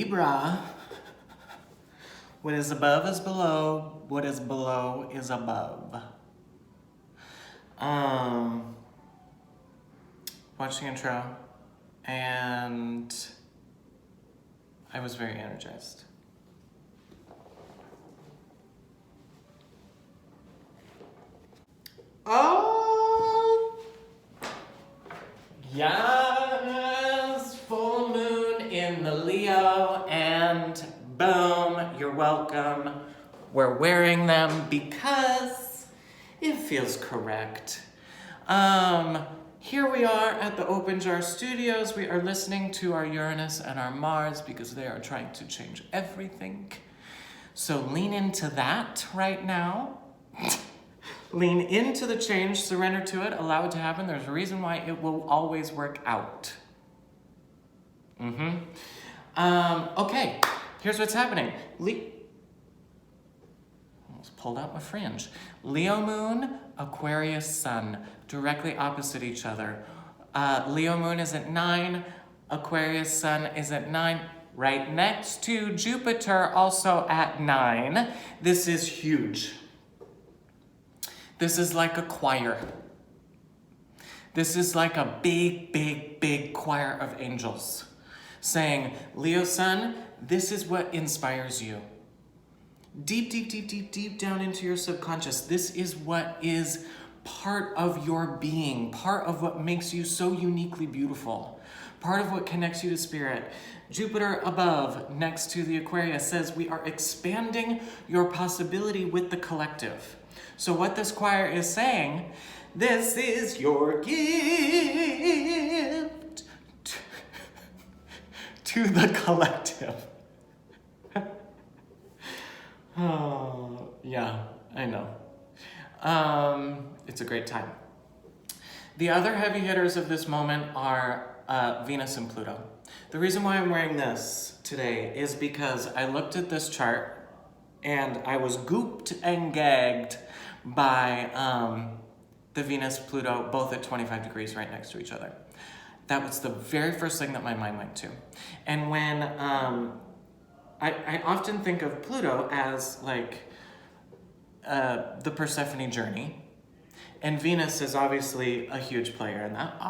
Libra, what is above is below, what is below is above. Watched the intro, and I was very energized. Oh, yes, full moon in the Leo, and boom, you're welcome. We're wearing them because it feels correct. Here we are at the Open Jar Studios. We are listening to our Uranus and our Mars because they are trying to change everything. So lean into that right now. Lean into the change, surrender to it, allow it to happen. There's a reason why it will always work out. Okay, here's what's happening. Almost pulled out my fringe. Leo moon, Aquarius sun, directly opposite each other. Leo moon is at 9, Aquarius sun is at 9, right next to Jupiter, also at 9. This is huge. This is like a choir. This is like a big, big, big choir of angels saying, Leo sun, this is what inspires you. Deep, deep, deep, deep, deep down into your subconscious, this is what is part of your being, part of what makes you so uniquely beautiful, part of what connects you to spirit. Jupiter above, next to the Aquarius, says we are expanding your possibility with the collective. So what this choir is saying, this is your gift to the collective. Oh, yeah, I know. It's a great time. The other heavy hitters of this moment are Venus and Pluto. The reason why I'm wearing this today is because I looked at this chart and I was gooped and gagged by the Venus-Pluto, both at 25 degrees right next to each other. That was the very first thing that my mind went to. And when I often think of Pluto as like the Persephone journey, and Venus is obviously a huge player in that,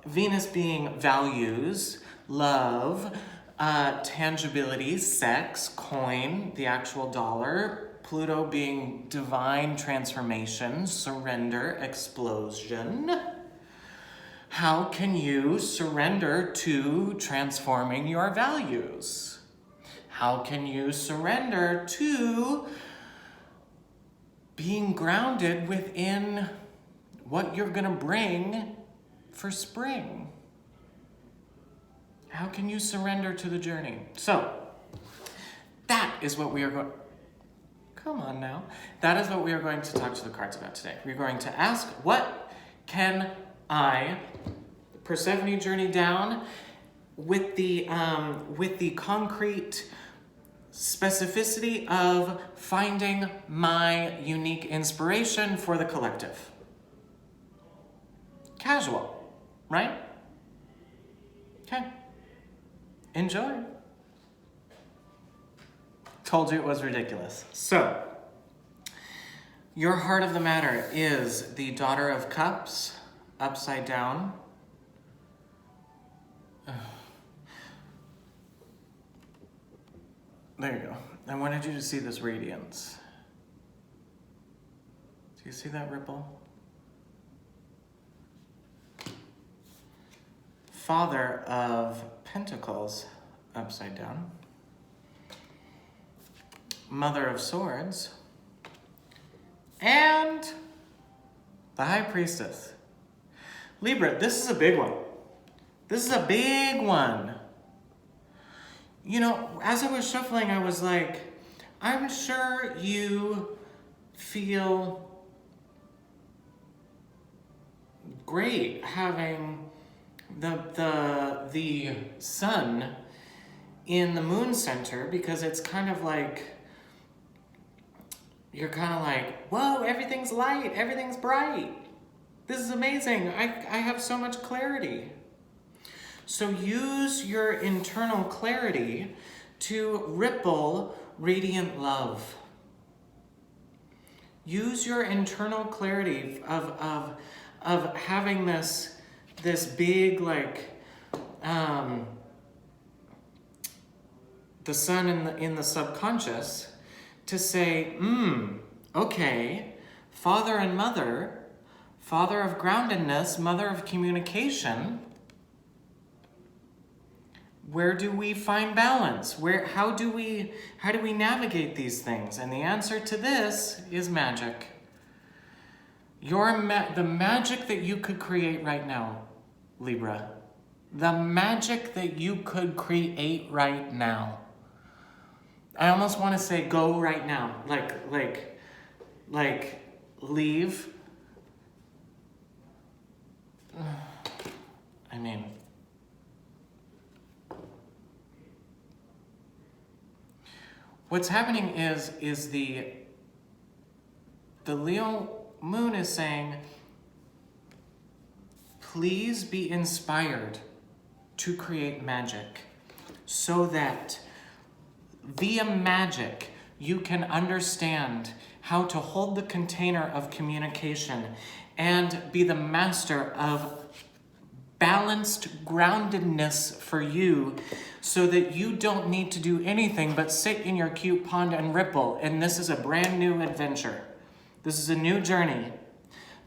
Venus being values, love, tangibility, sex, coin, the actual dollar. Pluto being divine transformation, surrender, explosion. How can you surrender to transforming your values? How can you surrender to being grounded within what you're gonna bring for spring? How can you surrender to the journey? So, that is what we are going... Come on now. That is what we are going to talk to the cards about today. We're going to ask, what can I, Persephone journey down, with the concrete specificity of finding my unique inspiration for the collective. Casual, right? Okay. Enjoy. Told you it was ridiculous. So, your heart of the matter is the Daughter of Cups, upside down. There you go. I wanted you to see this radiance. Do you see that ripple? Father of Pentacles, upside down. Mother of Swords, and the High Priestess. Libra, this is a big one. This is a big one. You know, as I was shuffling, I was like, I'm sure you feel great having the sun in the moon center, because it's kind of like, you're kind of like, whoa, everything's light, everything's bright. This is amazing. I have so much clarity. So use your internal clarity to ripple radiant love. Use your internal clarity of having this big, like, the sun in the subconscious to say, okay, father and mother, father of groundedness, mother of communication, where do we find balance? How do we navigate these things? And the answer to this is magic. The magic that you could create right now, Libra. The magic that you could create right now. I almost want to say go right now. Like leave. I mean, what's happening is the Leo moon is saying, please be inspired to create magic so that via magic you can understand how to hold the container of communication and be the master of balanced groundedness for you, so that you don't need to do anything but sit in your cute pond and ripple. And this is a brand new adventure. This is a new journey.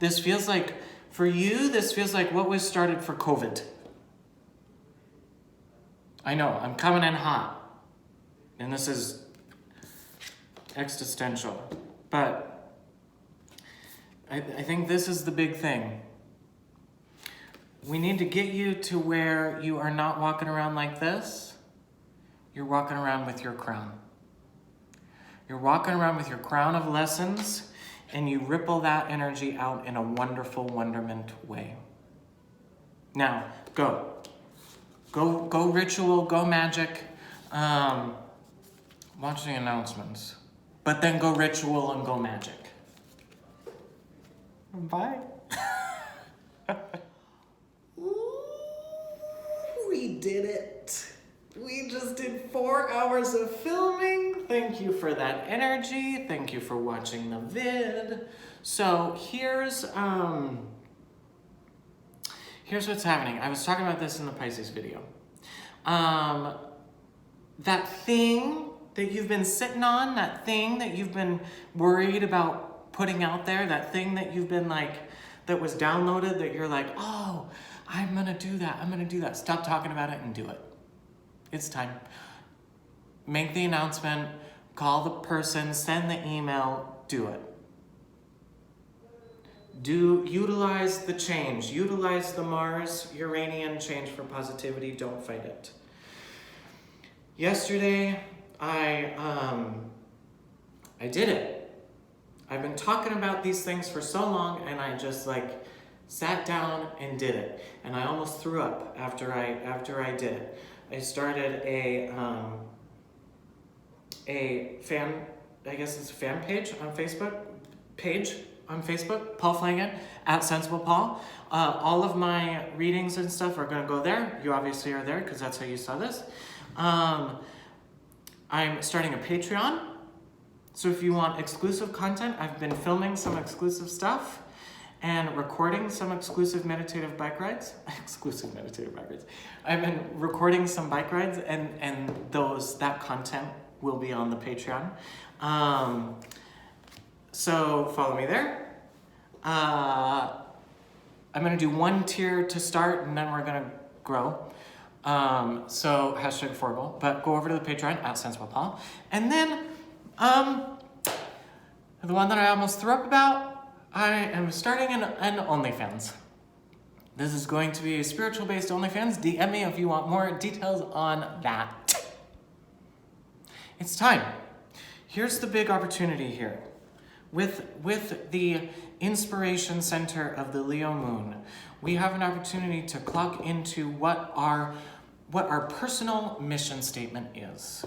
This feels like, for you, this feels like what was started for COVID. I know, I'm coming in hot. And this is existential. But I think this is the big thing. We need to get you to where you are not walking around like this. You're walking around with your crown. You're walking around with your crown of lessons, and you ripple that energy out in a wonderful wonderment way. Now, go. Go ritual, go magic. Watch the announcements. But then go ritual and go magic. Bye. We did it. We just did 4 hours of filming. Thank you for that energy. Thank you for watching the vid. So here's what's happening. I was talking about this in the Pisces video. That thing that you've been sitting on, that thing that you've been worried about putting out there, that thing that you've been like, that was downloaded, that you're like, oh, I'm gonna do that. Stop talking about it and do it. It's time. Make the announcement, call the person, send the email, do it. Utilize the change. Utilize the Mars Uranian change for positivity. Don't fight it. Yesterday, I did it. I've been talking about these things for so long, and I just like sat down and did it. And I almost threw up after I did it. I started a fan, I guess it's a fan page on Facebook, Paul Flanagan, @SensiblePaul. All of my readings and stuff are gonna go there. You obviously are there because that's how you saw this. I'm starting a Patreon. So if you want exclusive content, I've been filming some exclusive stuff and recording some exclusive meditative bike rides. I've been recording some bike rides, and that content will be on the Patreon. So follow me there. I'm gonna do 1 tier to start, and then we're gonna grow. So #affordable, but go over to the Patreon @SensiblePaul. And then, the one that I almost threw up about, I am starting an OnlyFans. This is going to be a spiritual-based OnlyFans. DM me if you want more details on that. It's time. Here's the big opportunity here. With the inspiration center of the Leo moon, we have an opportunity to clock into what our personal mission statement is.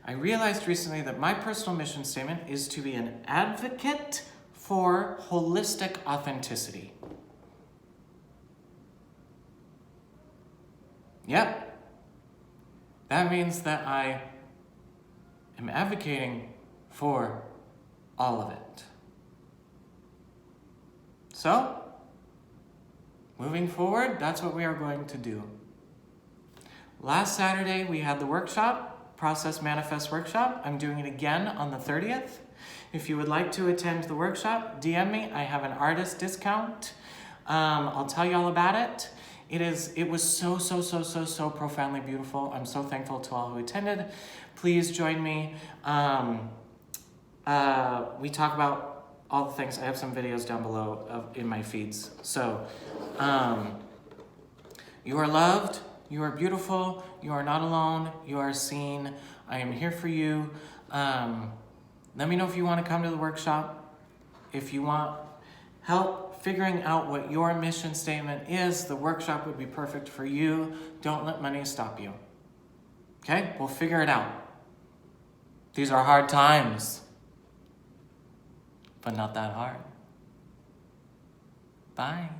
I realized recently that my personal mission statement is to be an advocate for holistic authenticity. Yep. That means that I am advocating for all of it. So, moving forward, that's what we are going to do. Last Saturday, we had the workshop, Process Manifest Workshop. I'm doing it again on the 30th. If you would like to attend the workshop, DM me. I have an artist discount. I'll tell you all about it. It was so profoundly beautiful. I'm so thankful to all who attended. Please join me. We talk about all the things. I have some videos down below in my feeds. So, you are loved. You are beautiful. You are not alone. You are seen. I am here for you. Let me know if you want to come to the workshop. If you want help figuring out what your mission statement is, the workshop would be perfect for you. Don't let money stop you. Okay? We'll figure it out. These are hard times, but not that hard. Bye.